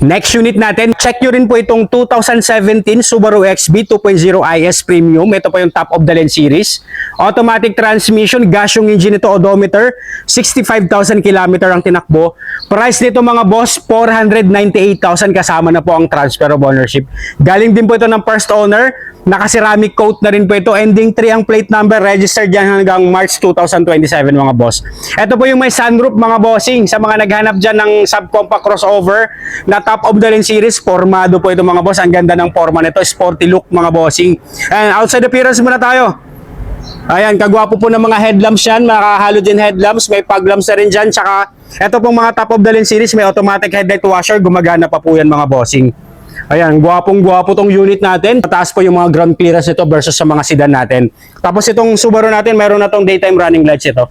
Next unit natin, check nyo rin po itong 2017 Subaru XB 2.0 IS Premium. Ito po yung top of the line series. Automatic transmission, gas yung engine nito, odometer, 65,000 km ang tinakbo. Price nito mga boss, 498,000 kasama na po ang transfer of ownership. Galing din po ito ng first owner. Naka-ceramic coat na rin po ito. Ending 3 ang plate number. Registered yan hanggang March 2027 mga boss. Ito po yung may sunroof mga bossing. Sa mga naghanap dyan ng subcompact crossover na top of the line series, formado po ito mga boss. Ang ganda ng forma nito. Sporty look mga bossing. And outside appearance muna tayo. Ayan, kagwapo po ng mga headlamps yan. Mga halogen headlamps. May fog lamps na rin dyan. Tsaka ito pong mga top of the line series. May automatic headlight washer. Gumagana pa po yan mga bossing. Ayan, gwapong-gwapo tong unit natin. Mataas po yung mga ground clearance nito versus sa mga sedan natin. Tapos itong Subaru natin, mayroon na tong daytime running lights ito.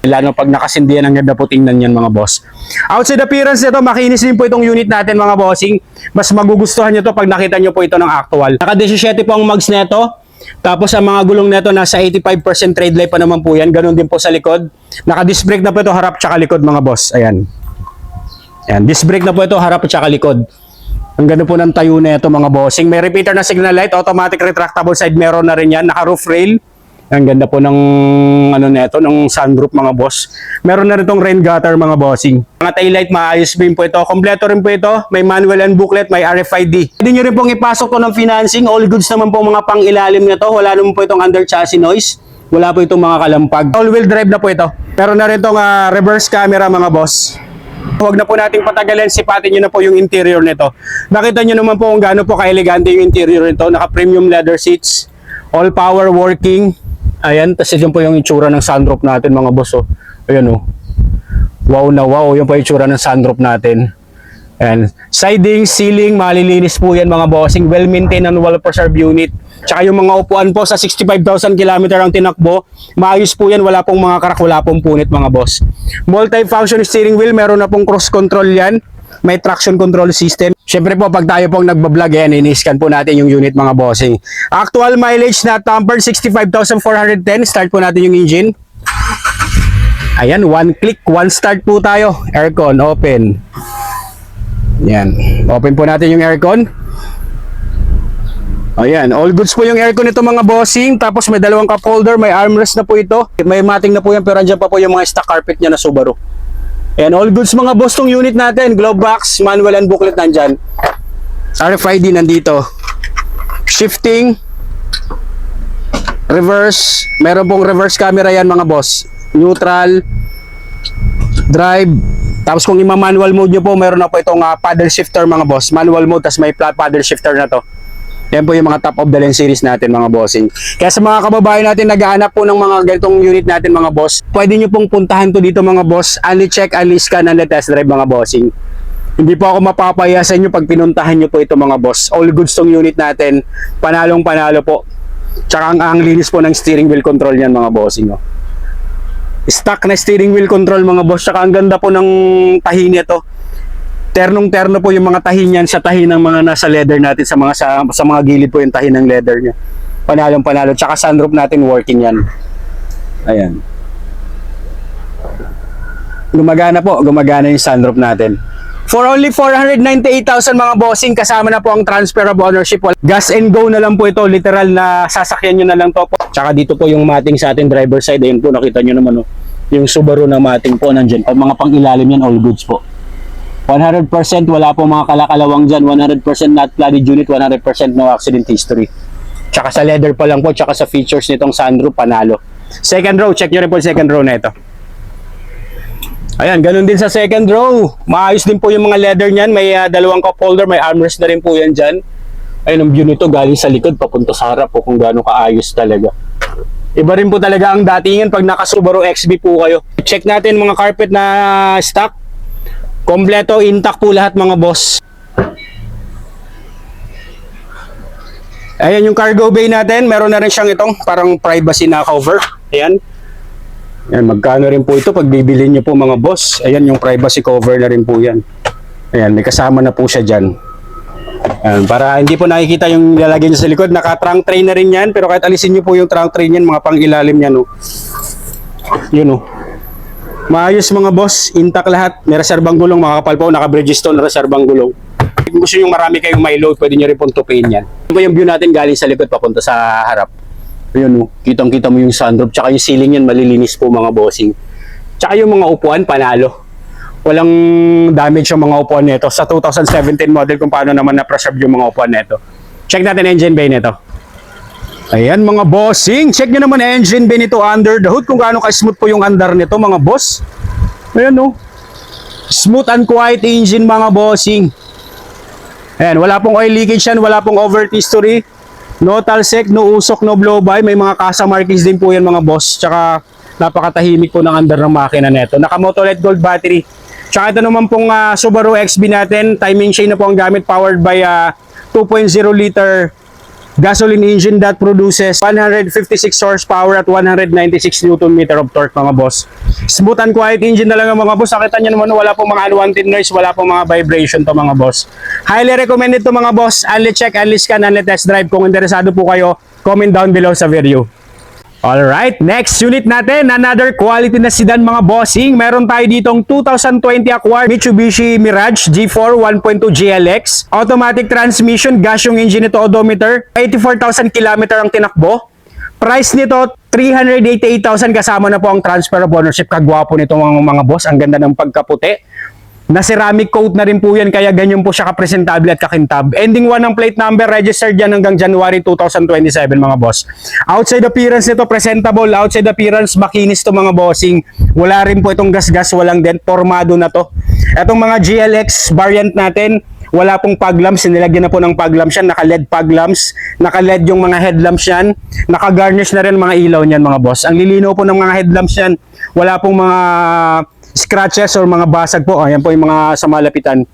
Lalo pag nakasindihan, ang ganda po tingnan yan mga boss. Outside appearance nito, makinis din po itong unit natin mga bossing. Mas magugustuhan nyo to pag nakita nyo po ito ng actual. Naka-17 po ang mags nito. Tapos ang mga gulong nito nasa 85% trade life pa naman po yan. Ganun din po sa likod. Naka-disc brake na po ito harap tsaka likod mga boss. Ayan. Ayan, disc brake na po ito harap tsaka likod. Ang ganda po ng tayo na ito mga bossing. May repeater na signal light, automatic retractable side mirror na rin yan, naka-roof rail. Ang ganda po ng ano nito, ng sunroof mga boss. Meron na rin itong rain gutter mga bossing. Mga tail light, maayos din po ito. Kompleto rin po ito. May manual and booklet, may RFID. Pwede nyo rin pong ipasok to ng financing. All goods naman po mga pang-ilalim na to. Wala naman po itong under chassis noise. Wala po itong mga kalampag. All-wheel drive na po ito. Meron na rin itong reverse camera mga boss. Huwag na po nating patagalin, sipatin nyo na po yung interior nito. Nakita nyo naman po kung gaano po ka-elegante yung interior nito. Naka-premium leather seats, all power working. Ayan, tapos yun po yung itsura ng sunroof natin mga boss. Oh. Ayan oh. Wow na wow, yun po yung itsura ng sunroof natin. Ayan. Siding, ceiling, malilinis po yan mga bossing. Well-maintained and well-preserved unit. Tsaka yung mga upuan po sa 65,000 km ang tinakbo, maayos po yan, wala pong mga karak, wala pong punit mga boss. Multi-function steering wheel, meron na pong cross control yan, may traction control system. Siyempre po pag tayo pong nagbablog yan, ini-scan po natin yung unit mga bossing. Actual mileage na tampered 65,410, start po natin yung engine. Ayan, one click, one start po tayo. Aircon, open. Yan, open po natin yung aircon. Ayan, all goods po yung aircon nito mga bossing. Tapos may dalawang cup holder, may armrest na po ito. May mating na po yan, pero andyan pa po yung mga stock carpet niya na Subaru. Ayan, all goods mga boss tong unit natin. Glove box, manual and booklet nandyan. RFID nandito. Shifting. Reverse. Meron pong reverse camera yan mga boss. Neutral. Drive. Tapos kung ima-manual mode nyo po, meron na po itong paddle shifter mga boss. Manual mode, tapos may paddle shifter na to. Yan po yung mga top of the line series natin mga bossing. Kaya sa mga kababayan natin naghahanap po ng mga ganitong unit natin mga boss, pwede nyo pong puntahan to dito mga boss. Only check, only scan, only test drive mga bossing. Hindi po ako mapapaya sa inyo pag pinuntahan nyo po ito mga boss. All goods tong unit natin. Panalong panalo po. Tsaka ang linis po ng steering wheel control yan mga bossing. Oh. Stock na steering wheel control mga boss. Tsaka ang ganda po ng tahi nito. Ternong-terno po yung mga tahi niyan sa tahi ng mga nasa leather natin, sa mga gilid po yung tahi ng leather niya. Panalong panalo. Tsaka sunroof natin working yan. Ayan. Gumagana po, gumagana yung sunroof natin. For only 498,000 mga bossing, kasama na po ang transfer of ownership. Gas and go na lang po ito, literal na sasakyan nyo na lang to po. Tsaka dito po yung mating sa ating driver side. Ayun po, nakita nyo naman oh. Yung Subaru na mating po nandyan. Pag mga pang-ilalim yan, all goods po. 100% wala po mga kalakalawang dyan, 100% not flooded unit, 100% no accident history. Tsaka sa leather pa lang po, tsaka sa features nitong sunroof, panalo. Second row, check nyo rin po yung second row na ito. Ayan, ganun din sa second row. Maayos din po yung mga leather nyan, may dalawang cup holder, may armrest na rin po yan dyan. Ayun, ang view nito galing sa likod, papunta sa harap po kung gaano kaayos talaga. Iba rin po talaga ang datingan pag naka Subaru XB po kayo. Check natin mga carpet na stock. Kompleto, intact po lahat mga boss. Ayan yung cargo bay natin. Meron na rin siyang itong parang privacy na cover. Ayan. Ayan, magkano rin po ito pag bibili nyo po mga boss. Ayan yung privacy cover na rin po yan. Ayan, may kasama na po siya dyan. Ayan, para hindi po nakikita yung lalagay nyo sa likod. Naka-trunk tray na rin yan. Pero kahit alisin nyo po yung trunk tray nyan, mga pang ilalim yan. Oh. Yun oh. Maayos mga boss, intact lahat. May reserbang gulong, mga kapal po, naka-Bridgestone reserbang gulong. Kung gusto nyo marami kayong may load, pwede nyo rin pong tupiin yan. Ito yung view natin galing sa likod papunta sa harap. Ayun, kitang-kita mo yung sunroof, tsaka yung ceiling yan malilinis po mga bossing. Tsaka yung mga upuan, panalo. Walang damage yung mga upuan nito. Sa 2017 model kung paano naman na-preserve yung mga upuan nito. Check natin engine bay nito. Ayan mga bossing, check nyo naman engine bay nito under the hood kung gaano ka-smooth po yung andar nito mga boss. Ayan smooth and quiet engine mga bossing. Ayan, wala pong oil leakage yan, wala pong overheat history. No talsek, no usok, no blow by. May mga kasa markings din po yan mga boss. Tsaka napakatahimik po ng andar ng makina nito. Naka-Moto LED Gold battery. Tsaka ito naman pong Subaru XB natin. Timing chain na po ang gamit, powered by 2.0 liter gasoline engine that produces 156 horsepower at 196 Nm of torque mga boss. Smooth and quiet engine na lang mga boss. Nakita nyo naman wala pong mga unwanted noise, wala pong mga vibration to mga boss. Highly recommended to mga boss. Only check, only scan, only test drive. Kung interesado po kayo, comment down below sa video. Alright, next unit natin, another quality na sedan mga bossing. Meron tayo ditong 2020 acquired Mitsubishi Mirage G4 1.2 GLX. Automatic transmission, gas yung engine nito, odometer. 84,000 km ang tinakbo. Price nito, 388,000 kasama na po ang transfer of ownership. Kagwapo nito mga boss, ang ganda ng pagkaputi. Na ceramic coat na rin po yan, kaya ganyan po siya kapresentable at kakintab. Ending 1 ng plate number, registered yan hanggang January 2027 mga boss. Outside appearance nito, presentable. Outside appearance, makinis to mga bossing. Wala rin po itong gas-gas, walang dent, formado na to. Itong mga GLX variant natin, wala pong fog lamps, nilagyan na po ng fog lamps yan, naka-LED fog lamps, naka-LED yung mga headlamps yan, naka-garnish na rin mga ilaw niyan mga boss. Ang lilinaw po ng mga headlamps yan, wala pong mga scratches or mga basag po. Ayan po yung mga sa malapitan.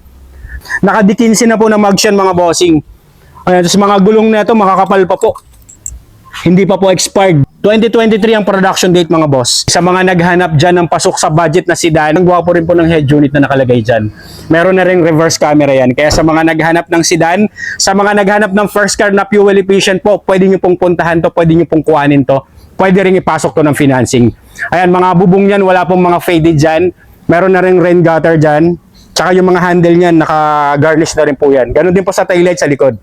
Nakadikinsi na po na mags yan mga bossing. Ayan, tapos mga gulong na ito makakapal pa po. Hindi pa po expired. 2023 ang production date mga boss. Sa mga naghanap dyan ng pasok sa budget na sedan, ang gwapo rin po ng head unit na nakalagay dyan. Meron na rin reverse camera yan. Kaya sa mga naghanap ng sedan, sa mga naghanap ng first car na fuel efficient po, pwede nyo pong puntahan to, pwede nyo pong kuhanin to. Pwede rin ipasok to ng financing. Ayan, mga bubong yan, wala pong mga faded dyan. Meron na rin rain gutter dyan. Tsaka yung mga handle niyan, naka-garnish na rin po yan. Ganon din po sa taillight sa likod.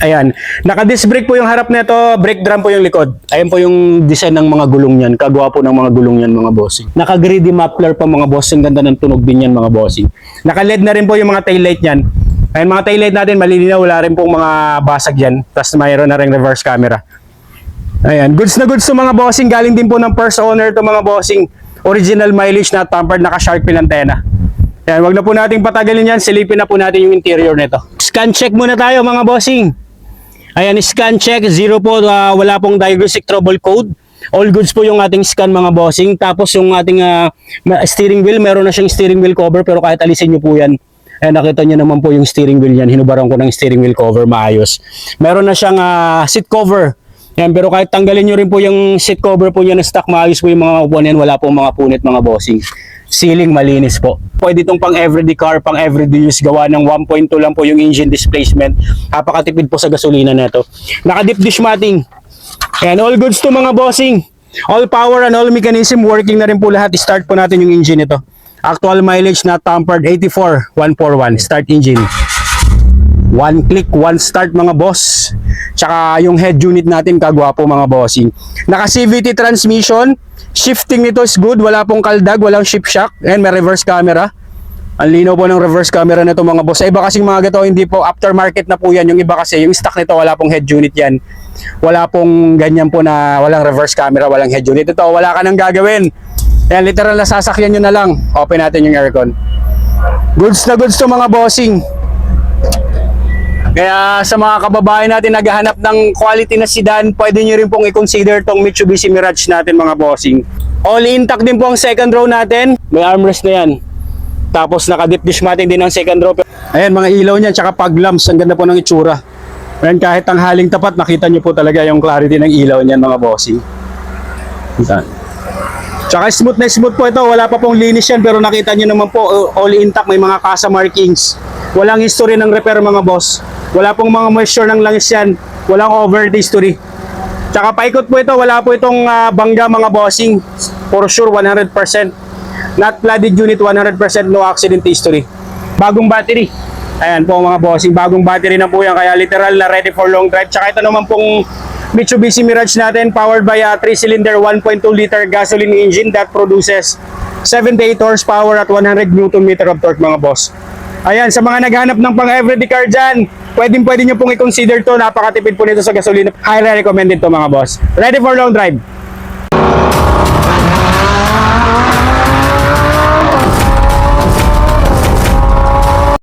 Ayan, naka-disc brake po yung harap nito, brake drum po yung likod. Ayan po yung design ng mga gulong niyan. Kagwapo ng mga gulong yan mga bossing. Naka-greedy muffler pa mga bossing. Ganda ng tunog din yan mga bossing. Naka-LED na rin po yung mga taillight niyan. Ayan, mga taillight natin malilinaw, wala rin pong mga basag yan. Tapos mayroon na rin reverse camera. Ayan, goods na goods to mga bossing. Galing din po ng first owner to mga bossing. Original mileage na tampered, naka-shark fin antena. Ayan, wag na po nating patagalin yan. Silipin na po natin yung interior nito. Scan check muna tayo mga bossing. Ayan, scan check. Zero po, wala pong diagnostic trouble code. All goods po yung ating scan mga bossing. Tapos yung ating steering wheel, meron na siyang steering wheel cover pero kahit alisin nyo po yan. Ayan, nakita nyo naman po yung steering wheel yan. Hinubaran ko ng steering wheel cover, maayos. Meron na siyang seat cover. Yan, pero kahit tanggalin nyo rin po yung seat cover po niya na stock, maayos po yung mga upuan yan, wala pong mga punit mga bossing. Ceiling malinis po. Pwede itong pang everyday car, pang everyday use, gawa ng 1.2 lang po yung engine displacement. Napakatipid po sa gasolina na ito. Naka-deep dish matting. Yan, all goods to mga bossing. All power and all mechanism, working na rin po lahat. Start po natin yung engine ito. Actual mileage na tampered, 84,141. Start engine. One click, one start mga boss. Tsaka yung head unit natin, kagwapo mga bossing. Naka CVT transmission. Shifting nito is good. Wala pong kaldag, walang shift shock. And may reverse camera. Ang linaw po ng reverse camera nito mga boss. Sa iba kasing mga gato, hindi po aftermarket na po yan. Yung iba kasi, yung stock nito, wala pong head unit yan. Wala pong ganyan po na walang reverse camera, walang head unit. Ito, wala ka nang gagawin. Yan, literal na sasakyan nyo na lang. Open natin yung aircon. Goods na goods to mga bossing. Kaya sa mga kababayan natin naghahanap ng quality na sedan, pwede nyo rin pong i-consider tong Mitsubishi Mirage natin mga bossing. All intact din po ang second row natin. May armrest na yan. Tapos naka-deep dish matting din ang second row. Ayan, mga ilaw niyan, tsaka fog lamps. Ang ganda po ng itsura. Ayan, kahit ang haling tapat, nakita nyo po talaga yung clarity ng ilaw niyan mga bossing. Tsaka smooth na smooth po ito. Wala pa pong linis yan, pero nakita nyo naman po, all intact, may mga kasa markings. Walang history ng repair mga boss. Wala pong mga moisture ng langis yan. Walang overheat history. Tsaka paikot po ito, wala po itong bangga mga bossing. For sure, 100%. Not flooded unit, 100%, no accident history. Bagong battery. Ayan po mga bossing, bagong battery na po yan, kaya literal na ready for long drive. Tsaka ito naman pong Mitsubishi Mirage natin, powered by a 3-cylinder 1.2 liter gasoline engine that produces 78 horsepower at 100 Nm of torque mga boss. Ayan, sa mga naghanap ng pang everyday car dyan, pwede nyo pong i-consider to, napakatipid po nito sa gasolina. Highly recommended to mga boss. Ready for long drive.